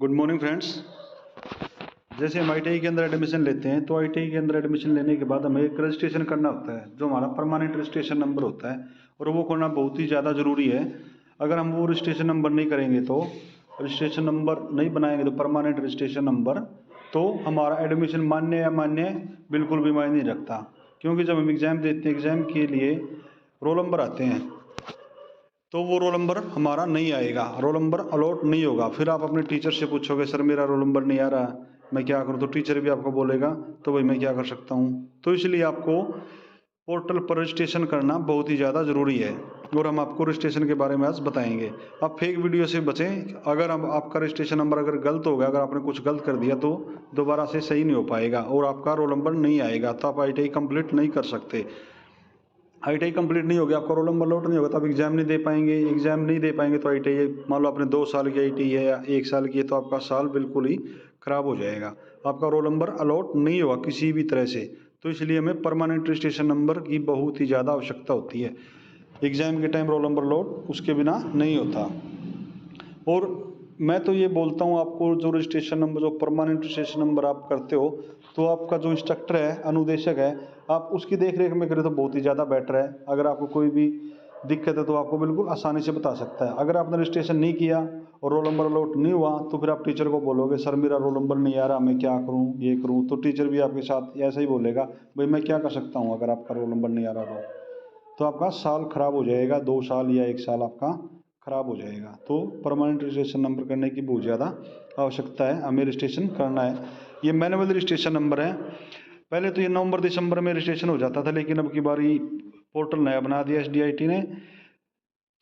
Good morning friends. जैसे हम ITI के अंदर एडमिशन लेते हैं तो ITI के अंदर एडमिशन लेने के बाद हमें एक रजिस्ट्रेशन करना होता है जो हमारा परमानेंट रजिस्ट्रेशन नंबर होता है और वो करना बहुत ही ज़्यादा ज़रूरी है। अगर हम वो रजिस्ट्रेशन नंबर नहीं करेंगे तो रजिस्ट्रेशन नंबर नहीं बनाएंगे तो परमानेंट रजिस्ट्रेशन नंबर तो हमारा एडमिशन मान्य या मान्य बिल्कुल भी मायने नहीं रखता, क्योंकि जब हम एग्ज़ाम देते हैं एग्ज़ाम के लिए रोल नंबर आते हैं तो वो रोल नंबर हमारा नहीं आएगा, रोल नंबर अलॉट नहीं होगा। फिर आप अपने टीचर से पूछोगे सर मेरा रोल नंबर नहीं आ रहा, मैं क्या करूं, तो टीचर भी आपको बोलेगा तो भाई मैं क्या कर सकता हूं। तो इसलिए आपको पोर्टल पर रजिस्ट्रेशन करना बहुत ही ज़्यादा ज़रूरी है और हम आपको रजिस्ट्रेशन के बारे में आज बताएंगे। आप फेक वीडियो से बचें। अगर हम आपका रजिस्ट्रेशन नंबर अगर गलत हो गया, अगर आपने कुछ गलत कर दिया तो दोबारा से सही नहीं हो पाएगा और आपका रोल नंबर नहीं आएगा, तो आप ITI कंप्लीट नहीं कर सकते। ITI कंप्लीट नहीं होगी, आपका रोल नंबर लॉट नहीं होगा तो आप एग्ज़ाम नहीं दे पाएंगे। एग्ज़ाम नहीं दे पाएंगे तो ITI, मान लो आपने 2 साल की ITI है या 1 साल की है, तो आपका साल बिल्कुल ही ख़राब हो जाएगा, आपका रोल नंबर अलॉट नहीं होगा किसी भी तरह से। तो इसलिए हमें परमानेंट रजिस्ट्रेशन नंबर की बहुत ही ज़्यादा आवश्यकता होती है। एग्ज़ाम के टाइम रोल नंबर लॉट उसके बिना नहीं होता। और मैं तो ये बोलता हूँ आपको, जो रजिस्ट्रेशन नंबर, जो परमानेंट रजिस्ट्रेशन नंबर आप करते हो तो आपका जो इंस्ट्रक्टर है, अनुदेशक है, आप उसकी देख रेख में करें तो बहुत ही ज़्यादा बेटर है। अगर आपको कोई भी दिक्कत है तो आपको बिल्कुल आसानी से बता सकता है। अगर आपने रजिस्ट्रेशन नहीं किया और रोल नंबर अलॉट नहीं हुआ तो फिर आप टीचर को बोलोगे सर मेरा रोल नंबर नहीं आ रहा, मैं क्या करूँ, ये करूँ, तो टीचर भी आपके साथ ऐसा ही बोलेगा भाई मैं क्या कर सकता हूँ अगर आपका रोल नंबर नहीं आ रहा तो आपका साल ख़राब हो जाएगा, 2 साल या 1 साल आपका ख़राब हो जाएगा। तो परमानेंट रजिस्ट्रेशन नंबर करने की बहुत ज़्यादा आवश्यकता है, हमें रजिस्ट्रेशन करना है। ये मैनुअल रजिस्ट्रेशन नंबर है। पहले तो ये नवंबर दिसंबर में रजिस्ट्रेशन हो जाता था, लेकिन अब की बारी पोर्टल नया बना दिया SDIT ने,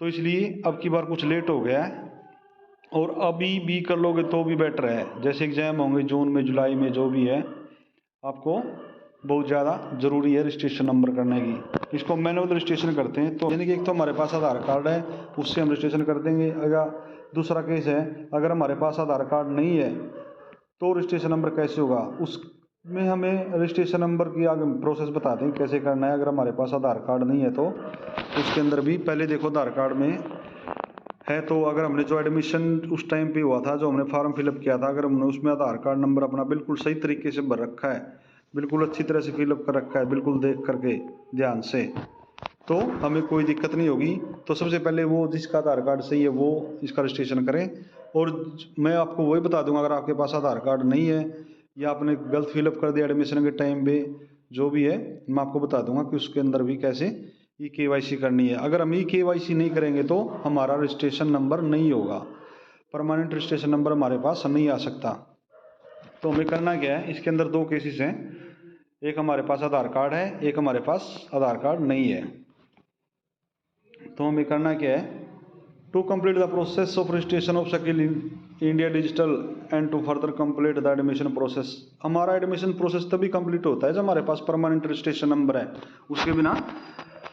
तो इसलिए अब की बार कुछ लेट हो गया है और अभी भी कर लोगे तो भी बेटर है। जैसे एग्ज़ाम होंगे जून में, जुलाई में, जो भी है, आपको बहुत ज़्यादा ज़रूरी है रजिस्ट्रेशन नंबर करने की। इसको मैनुअल रजिस्ट्रेशन करते हैं तो यानी कि एक तो हमारे पास आधार कार्ड है, उससे हम रजिस्ट्रेशन कर देंगे। अगर दूसरा केस है, अगर हमारे पास आधार कार्ड नहीं है तो रजिस्ट्रेशन नंबर कैसे होगा, उसमें हमें रजिस्ट्रेशन नंबर की आगे प्रोसेस बता दें कैसे करना है। अगर हमारे पास आधार कार्ड नहीं है तो उसके अंदर भी पहले देखो आधार कार्ड में है, तो अगर हमने जो एडमिशन उस टाइम पे हुआ था, जो हमने फॉर्म फिलअप किया था, अगर हमने उसमें आधार कार्ड नंबर अपना बिल्कुल सही तरीके से भर रखा है, बिल्कुल अच्छी तरह से फिलअप कर रखा है, बिल्कुल देख करके ध्यान से, तो हमें कोई दिक्कत नहीं होगी। तो सबसे पहले वो जिसका आधार कार्ड सही है वो इसका रजिस्ट्रेशन करें। और मैं आपको वही बता दूंगा, अगर आपके पास आधार कार्ड नहीं है या आपने गलत फिलअप कर दिया एडमिशन के टाइम पे, जो भी है मैं आपको बता दूंगा कि उसके अंदर भी कैसे KYC करनी है। अगर हम KYC नहीं करेंगे तो हमारा रजिस्ट्रेशन नंबर नहीं होगा, परमानेंट रजिस्ट्रेशन नंबर हमारे पास नहीं आ सकता। तो हमें करना क्या है, इसके अंदर 2 केसेस हैं, एक हमारे पास आधार कार्ड है, एक हमारे पास आधार कार्ड नहीं है। तो हमें करना क्या है, to complete the process of registration of skill in India digital and to further complete the admission process. हमारा एडमिशन प्रोसेस तभी कंप्लीट होता है जब हमारे पास परमानेंट रजिस्ट्रेशन नंबर है। उसके बिना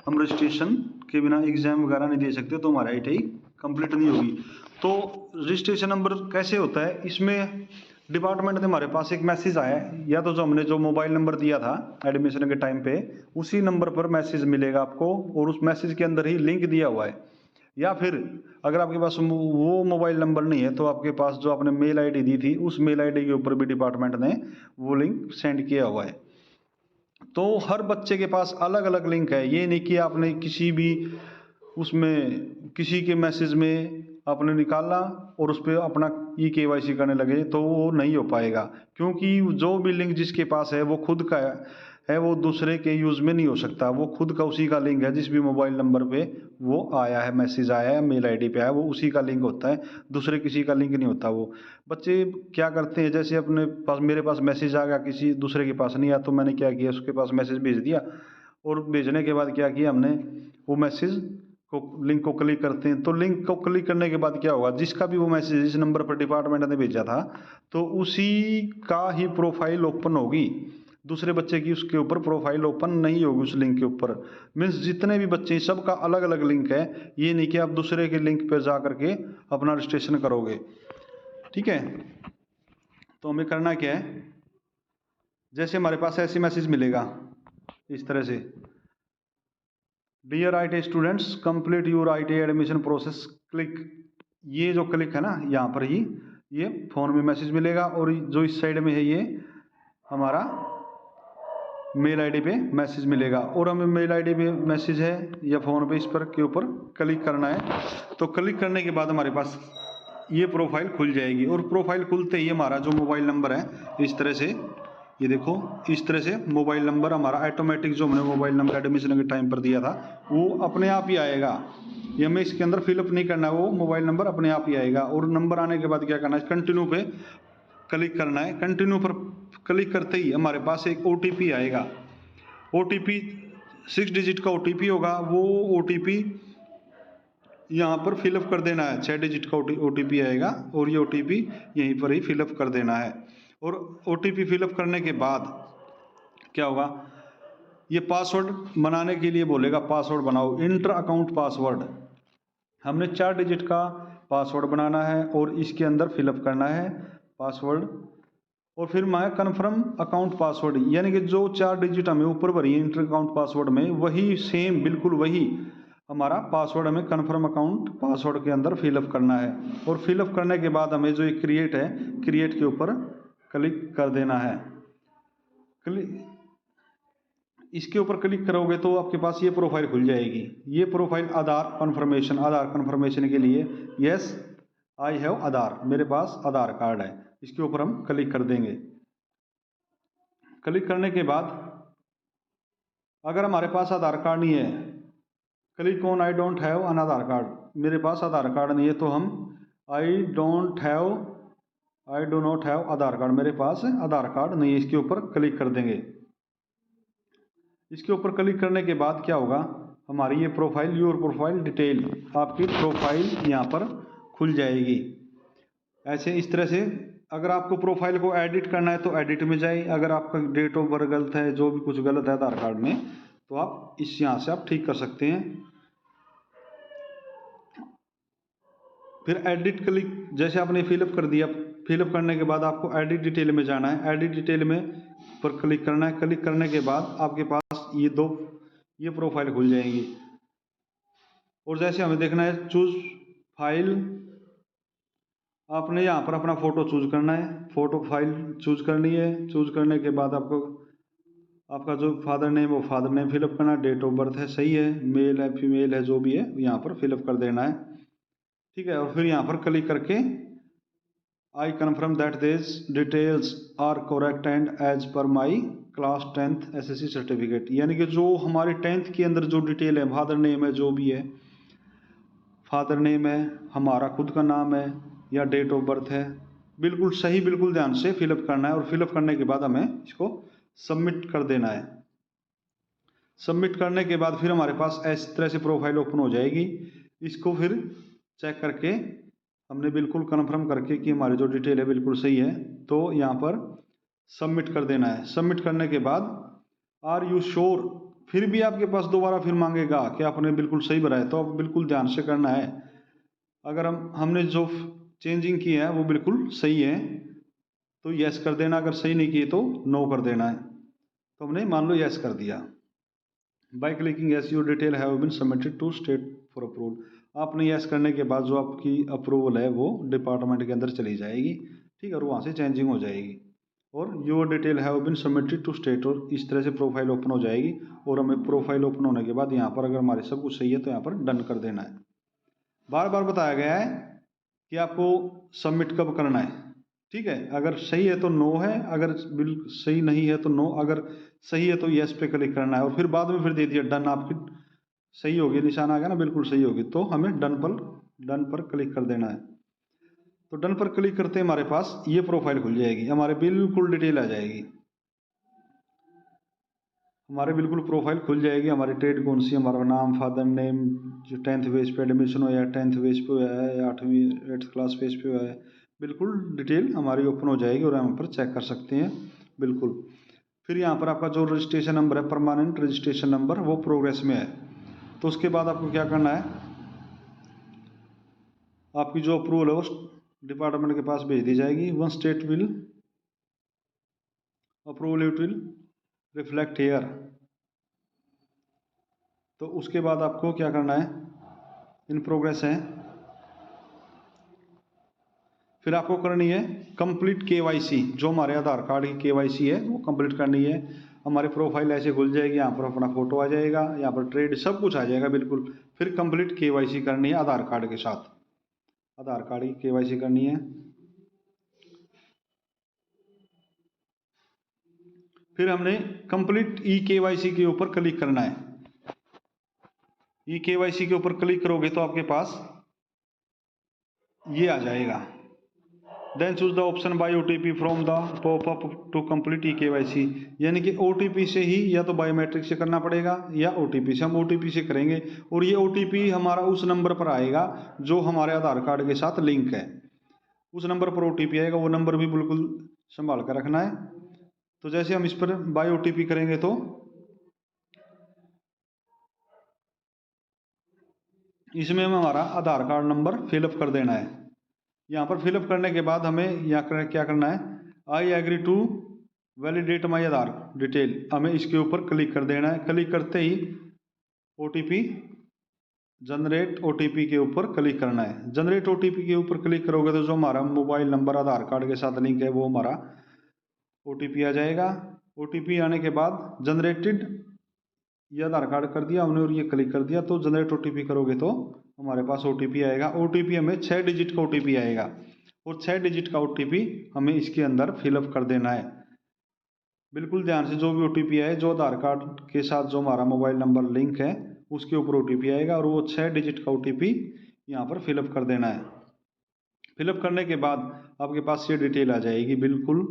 हम रजिस्ट्रेशन के बिना एग्जाम वगैरह नहीं दे सकते, तो हमारा ITI कंप्लीट नहीं होगी। तो रजिस्ट्रेशन नंबर कैसे होता है, इसमें डिपार्टमेंट ने हमारे पास एक मैसेज आया है, या तो जो हमने जो मोबाइल नंबर दिया था एडमिशन के टाइम पे उसी नंबर पर मैसेज मिलेगा आपको, और उस मैसेज के अंदर ही लिंक दिया हुआ है। या फिर अगर आपके पास वो मोबाइल नंबर नहीं है तो आपके पास जो आपने मेल ID दी थी उस मेल ID के ऊपर भी डिपार्टमेंट ने वो लिंक सेंड किया हुआ है। तो हर बच्चे के पास अलग अलग लिंक है, ये नहीं कि आपने किसी भी उसमें किसी के मैसेज में आपने निकाला और उस पर अपना KYC करने लगे तो वो नहीं हो पाएगा, क्योंकि जो भी लिंक जिसके पास है वो खुद का है, वो दूसरे के यूज़ में नहीं हो सकता। वो खुद का उसी का लिंक है, जिस भी मोबाइल नंबर पे वो आया है, मैसेज आया है, मेल ID पे आया है, वो उसी का लिंक होता है, दूसरे किसी का लिंक नहीं होता। वो बच्चे क्या करते हैं, जैसे अपने पास, मेरे पास मैसेज आ गया, किसी दूसरे के पास नहीं आया, तो मैंने क्या किया, उसके पास मैसेज भेज दिया, और भेजने के बाद क्या किया हमने, वो मैसेज को, लिंक को क्लिक करते हैं, तो लिंक को क्लिक करने के बाद क्या होगा, जिसका भी वो मैसेज जिस नंबर पर डिपार्टमेंट ने भेजा था तो उसी का ही प्रोफाइल ओपन होगी, दूसरे बच्चे की उसके ऊपर प्रोफाइल ओपन नहीं होगी उस लिंक के ऊपर। मीन्स जितने भी बच्चे, सबका अलग अलग लिंक है, ये नहीं कि आप दूसरे के लिंक पर जा करके अपना रजिस्ट्रेशन करोगे। ठीक है, तो हमें करना क्या है, जैसे हमारे पास ऐसे मैसेज मिलेगा इस तरह से, dear ITI students complete your ITI admission process click, ये जो क्लिक है ना यहाँ पर ही, ये फ़ोन में मैसेज मिलेगा, और जो इस साइड में है ये हमारा मेल आईडी पे मैसेज मिलेगा। और हमें मेल आईडी पे मैसेज है या फ़ोन पे, इस पर के ऊपर क्लिक करना है। तो क्लिक करने के बाद हमारे पास ये प्रोफाइल खुल जाएगी, और प्रोफाइल खुलते ही हमारा जो मोबाइल नंबर है इस तरह से, ये देखो इस तरह से मोबाइल नंबर हमारा ऑटोमेटिक, जो हमने मोबाइल नंबर एडमिशन के टाइम पर दिया था वो अपने आप ही आएगा। ये हमें इसके अंदर फिलअप नहीं करना है, वो मोबाइल नंबर अपने आप ही आएगा। और नंबर आने के बाद क्या करना है, कंटिन्यू पे क्लिक करना है। कंटिन्यू पर क्लिक करते ही हमारे पास एक OTP आएगा। OTP 6 डिजिट का OTP होगा। वो OTP यहाँ पर फिलअप कर देना है। 6 डिजिट का OTP आएगा, और ये OTP यहीं पर ही फिलअप कर देना है। और OTP फिलअप करने के बाद क्या होगा, ये पासवर्ड बनाने के लिए बोलेगा, पासवर्ड बनाओ, इंटर अकाउंट पासवर्ड। हमने 4 डिजिट का पासवर्ड बनाना है और इसके अंदर फिलअप करना है पासवर्ड। और फिर मैं कन्फर्म अकाउंट पासवर्ड, यानी कि जो 4 डिजिट हमें ऊपर भरी है इंटर अकाउंट पासवर्ड में, वही सेम बिल्कुल वही हमारा पासवर्ड हमें कन्फर्म अकाउंट पासवर्ड के अंदर फिलअप करना है। और फिलअप करने के बाद हमें जो ये क्रिएट है, क्रिएट के ऊपर क्लिक कर देना है। इसके ऊपर क्लिक करोगे तो आपके पास ये प्रोफाइल खुल जाएगी। ये प्रोफाइल आधार कन्फर्मेशन के लिए, यस आई हैव आधार, मेरे पास आधार कार्ड है, इसके ऊपर हम क्लिक कर देंगे। क्लिक करने के बाद अगर हमारे पास आधार कार्ड नहीं है, click on I don't have an Aadhaar card, मेरे पास आधार कार्ड नहीं है, तो हम I do not have Aadhaar card, मेरे पास आधार कार्ड नहीं है, इसके ऊपर क्लिक कर देंगे। इसके ऊपर क्लिक करने के बाद क्या होगा, हमारी ये प्रोफाइल, योर प्रोफाइल डिटेल, आपकी प्रोफाइल यहाँ पर खुल जाएगी। ऐसे इस तरह से अगर आपको प्रोफाइल को एडिट करना है तो एडिट में जाए। अगर आपका डेट ऑफ बर्थ गलत है, जो भी कुछ गलत है आधार कार्ड में, तो आप इस यहाँ से आप ठीक कर सकते हैं। फिर एडिट क्लिक, जैसे आपने फिलअप कर दिया, फिलअप करने के बाद आपको एडिट डिटेल में जाना है। एडिट डिटेल में पर क्लिक करना है। क्लिक करने के बाद आपके पास ये प्रोफाइल खुल जाएंगी। और जैसे हमें देखना है चूज फाइल, आपने यहाँ पर अपना फ़ोटो चूज करना है, फ़ोटो फाइल चूज करनी है। चूज करने के बाद आपको आपका जो फादर नेम, वो फादर नेम फिलअप करना है। डेट ऑफ बर्थ है, सही है, मेल है फीमेल है, जो भी है यहाँ पर फिलअप कर देना है, ठीक है। और फिर यहाँ पर क्लिक करके I confirm that this details are correct and as per my class 10th SSC certificate, यानी कि जो हमारे 10th के अंदर जो डिटेल है, फादर नेम है, जो भी है फादर नेम है, हमारा खुद का नाम है या डेट ऑफ बर्थ है, बिल्कुल सही, बिल्कुल ध्यान से फिलअप करना है। और फिलअप करने के बाद हमें इसको सबमिट कर देना है। सबमिट करने के बाद फिर हमारे पास इस तरह से प्रोफाइल ओपन हो जाएगी। इसको फिर चेक करके हमने बिल्कुल कन्फर्म करके कि हमारी जो डिटेल है बिल्कुल सही है, तो यहाँ पर सबमिट कर देना है। सबमिट करने के बाद आर यू श्योर, फिर भी आपके पास दोबारा फिर मांगेगा कि आपने बिल्कुल सही भरा है, तो आप बिल्कुल ध्यान से करना है। अगर हमने जो चेंजिंग की है वो बिल्कुल सही है तो यस कर देना, अगर सही नहीं की तो नो कर देना है। तो हमने मान लो यस कर दिया। By clicking yes your detail have been submitted to state for approval, आपने यस करने के बाद जो आपकी अप्रूवल है वो डिपार्टमेंट के अंदर चली जाएगी, ठीक है, और वहाँ से चेंजिंग हो जाएगी। और your detail have been submitted to state, और इस तरह से प्रोफाइल ओपन हो जाएगी। और हमें प्रोफाइल ओपन होने के बाद यहाँ पर अगर हमारे सब कुछ सही है तो यहाँ पर डन कर देना है। बार बार बताया गया है कि आपको सबमिट कब करना है, ठीक है। अगर सही है तो नो है, अगर बिल्कुल सही नहीं है तो नो, अगर सही है तो यस पे क्लिक करना है। और फिर बाद में फिर दे दिया डन, आपकी सही होगी, निशान आ गया ना, बिल्कुल सही होगी, तो हमें डन पर क्लिक कर देना है। तो डन पर क्लिक करते हमारे पास ये प्रोफाइल खुल जाएगी, हमारे बिल्कुल डिटेल आ जाएगी, हमारे बिल्कुल प्रोफाइल खुल जाएगी। हमारी ट्रेड कौन सी, हमारा नाम, फादर नेम, जो 10th बेस पे एडमिशन हो या 10th बेस पे हुआ है या 8th क्लास बेस पे हुआ है, बिल्कुल डिटेल हमारी ओपन हो जाएगी और हम पर चेक कर सकते हैं बिल्कुल। फिर यहाँ पर आपका जो रजिस्ट्रेशन नंबर है, परमानेंट रजिस्ट्रेशन नंबर, वो प्रोग्रेस में है। तो उसके बाद आपको क्या करना है, आपकी जो अप्रूवल है वो डिपार्टमेंट के पास भेज दी जाएगी। One state will approval, it will reflect here. तो उसके बाद आपको क्या करना है, इन प्रोग्रेस है। फिर आपको करनी है कंप्लीट केवाईसी, जो हमारे आधार कार्ड की केवाईसी है वो कंप्लीट करनी है। हमारी प्रोफाइल ऐसे खुल जाएगी, यहाँ पर अपना फोटो आ जाएगा, यहाँ पर ट्रेड सब कुछ आ जाएगा बिल्कुल। फिर कंप्लीट केवाईसी करनी है आधार कार्ड के साथ, आधार कार्ड की केवाईसी करनी है। फिर हमने कंप्लीट ई केवाईसी के ऊपर क्लिक करना है। ई केवाईसी के ऊपर क्लिक करोगे तो आपके पास ये आ जाएगा, then choose the option by OTP from the popup to complete e KYC, यानी कि ओटीपी से ही या तो बायोमेट्रिक से करना पड़ेगा या ओटीपी से। हम ओटीपी से करेंगे और ये ओटीपी हमारा उस नंबर पर आएगा जो हमारे आधार कार्ड के साथ लिंक है। उस नंबर पर ओटीपी आएगा, वो नंबर भी बिल्कुल संभाल कर रखना है। तो जैसे हम इस पर बाय ओटीपी करेंगे तो इसमें हमारा आधार कार्ड नंबर फिलअप कर देना है। यहाँ पर फिलअप करने के बाद हमें यहाँ क्या करना है, I agree to validate my Aadhaar detail, हमें इसके ऊपर क्लिक कर देना है। क्लिक करते ही ओटीपी जनरेट ओटीपी के ऊपर क्लिक करना है। जनरेट ओटीपी के ऊपर क्लिक करोगे तो जो हमारा मोबाइल नंबर आधार कार्ड के साथ लिंक है वो हमारा ओटीपी आ जाएगा। ओटीपी आने के बाद जनरेटेड, ये आधार कार्ड कर दिया हमने और ये क्लिक कर दिया, तो जनरेट ओटीपी करोगे तो हमारे पास ओटीपी आएगा। ओटीपी हमें 6 डिजिट का ओटीपी आएगा और 6 डिजिट का ओटीपी हमें इसके अंदर फिलअप कर देना है। बिल्कुल ध्यान से, जो भी ओटीपी आए, जो आधार कार्ड के साथ जो हमारा मोबाइल नंबर लिंक है उसके ऊपर ओटीपी आएगा और वो 6 डिजिट का ओटीपी यहाँ पर फिलअप कर देना है। फिलअप करने के बाद आपके पास ये डिटेल आ जाएगी बिल्कुल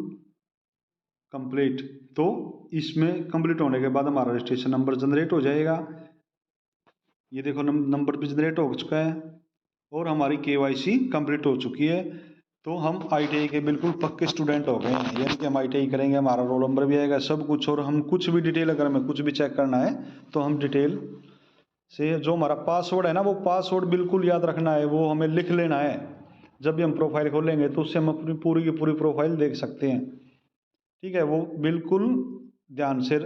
कंप्लीट। तो इसमें कंप्लीट होने के बाद हमारा रजिस्ट्रेशन नंबर जनरेट हो जाएगा। ये देखो नंबर भी जनरेट हो चुका है और हमारी केवाईसी कंप्लीट हो चुकी है। तो हम आईटीआई के बिल्कुल पक्के स्टूडेंट हो गए हैं, यानी कि हम आईटीआई करेंगे, हमारा रोल नंबर भी आएगा सब कुछ। और हम कुछ भी डिटेल, अगर हमें कुछ भी चेक करना है तो हम डिटेल से, जो हमारा पासवर्ड है ना, वो पासवर्ड बिल्कुल याद रखना है, वो हमें लिख लेना है। जब भी हम प्रोफाइल खोलेंगे तो उससे हम अपनी पूरी की पूरी प्रोफाइल देख सकते हैं। ठीक है, वो बिल्कुल ध्यान से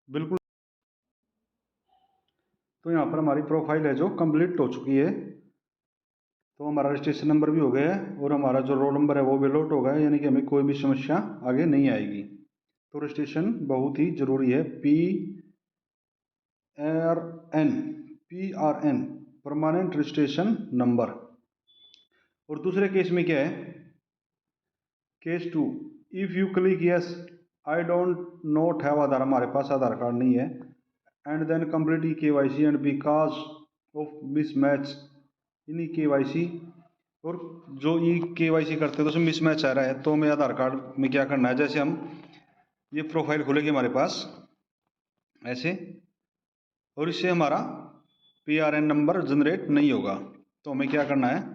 बिल्कुल। तो यहाँ पर हमारी प्रोफाइल है जो कंप्लीट हो चुकी है। तो हमारा रजिस्ट्रेशन नंबर भी हो गया है और हमारा जो रोल नंबर है वो भी लॉट हो गया है, यानी कि हमें कोई भी समस्या आगे नहीं आएगी। तो रजिस्ट्रेशन बहुत ही ज़रूरी है। PRN permanent registration number. और दूसरे केस में क्या है, case 2, if you click yes I don't not have Aadhaar, हमारे पास आधार कार्ड नहीं है, and then complete e KYC and because of mismatch in e KYC, और जो ई केवाईसी करते हैं तो उसमें मिसमैच आ रहा है, तो हमें आधार कार्ड में क्या करना है, जैसे हम ये प्रोफाइल खुलेगी हमारे पास ऐसे, और इससे हमारा PRN नंबर जनरेट नहीं होगा। तो हमें क्या करना है,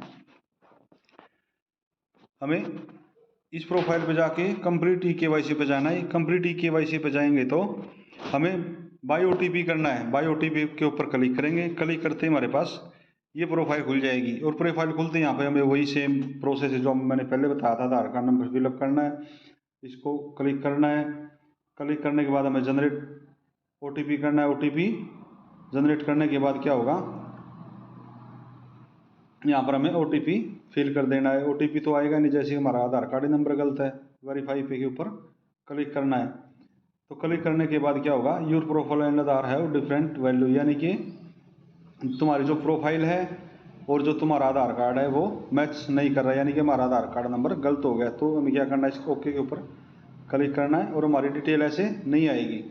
हमें इस प्रोफाइल पे जाके कंप्लीट ई केवाईसी पे जाना है। कंप्लीट ई केवाईसी पे जाएंगे तो हमें बाय ओटीपी करना है। बाय ओटीपी के ऊपर क्लिक करेंगे, क्लिक करते ही हमारे पास ये प्रोफाइल खुल जाएगी। और प्रोफाइल खुलते ही यहाँ पे हमें वही सेम प्रोसेस है जो मैंने पहले बताया था, आधार कार्ड नंबर फिलअप करना है, इसको क्लिक करना है। क्लिक करने के बाद हमें जनरेट ओटीपी करना है। ओटीपी जनरेट करने के बाद क्या होगा, यहाँ पर हमें ओटीपी फिल कर देना है। ओटीपी तो आएगा नहीं, जैसे हमारा आधार कार्ड नंबर गलत है, वेरीफाई पे के ऊपर क्लिक करना है। तो क्लिक करने के बाद क्या होगा, your profile and Aadhaar have different value, यानी कि तुम्हारी जो प्रोफाइल है और जो तुम्हारा आधार कार्ड है वो मैच नहीं कर रहा है, यानी कि हमारा आधार कार्ड नंबर गलत हो गया। तो हमें क्या करना है, इसको ओके के ऊपर क्लिक करना है और हमारी डिटेल ऐसे नहीं आएगी।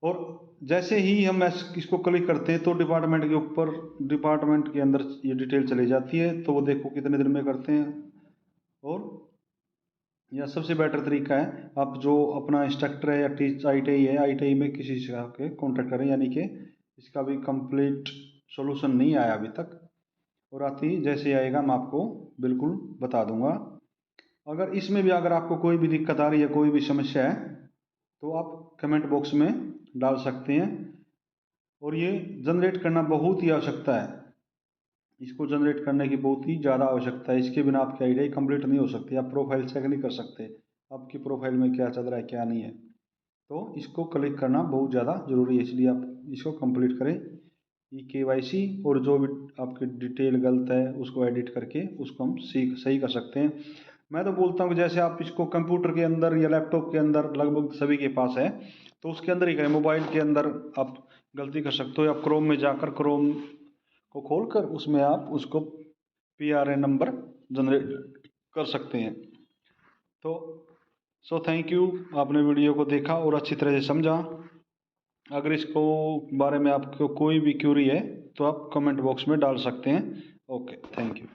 और जैसे ही हम इसको क्लिक करते हैं तो डिपार्टमेंट के ऊपर, डिपार्टमेंट के अंदर ये डिटेल चली जाती है। तो वो देखो कितने दिन में करते हैं। और यह सबसे बेटर तरीका है, आप जो अपना इंस्ट्रक्टर है या ITI है, ITI में किसी से आके कॉन्टेक्ट करें, यानी कि इसका भी कंप्लीट सॉल्यूशन नहीं आया अभी तक, और आती जैसे आएगा मैं आपको बिल्कुल बता दूंगा। अगर इसमें भी अगर आपको कोई भी दिक्कत आ रही है, कोई भी समस्या है, तो आप कमेंट बॉक्स में डाल सकते हैं। और ये जनरेट करना बहुत ही आवश्यकता है, इसको जनरेट करने की बहुत ही ज़्यादा आवश्यकता है। इसके बिना आपकी आईडी कंप्लीट नहीं हो सकती, आप प्रोफाइल चेक नहीं कर सकते आपकी प्रोफाइल में क्या चल रहा है क्या नहीं है। तो इसको क्लिक करना बहुत ज़्यादा ज़रूरी है, इसलिए आप इसको कंप्लीट करें। KYC, और जो भी आपकी डिटेल गलत है उसको एडिट करके उसको हम सही कर सकते हैं। मैं तो बोलता हूँ कि जैसे आप इसको कंप्यूटर के अंदर या लैपटॉप के अंदर लगभग सभी के पास है, तो उसके अंदर ही करें। मोबाइल के अंदर आप गलती कर सकते हो, या क्रोम में जाकर क्रोम को खोलकर उसमें आप उसको PRN नंबर जनरेट कर सकते हैं। तो थैंक यू, आपने वीडियो को देखा और अच्छी तरह से समझा। अगर इसको बारे में आपको कोई भी क्यूरी है तो आप कमेंट बॉक्स में डाल सकते हैं। Okay, thank you.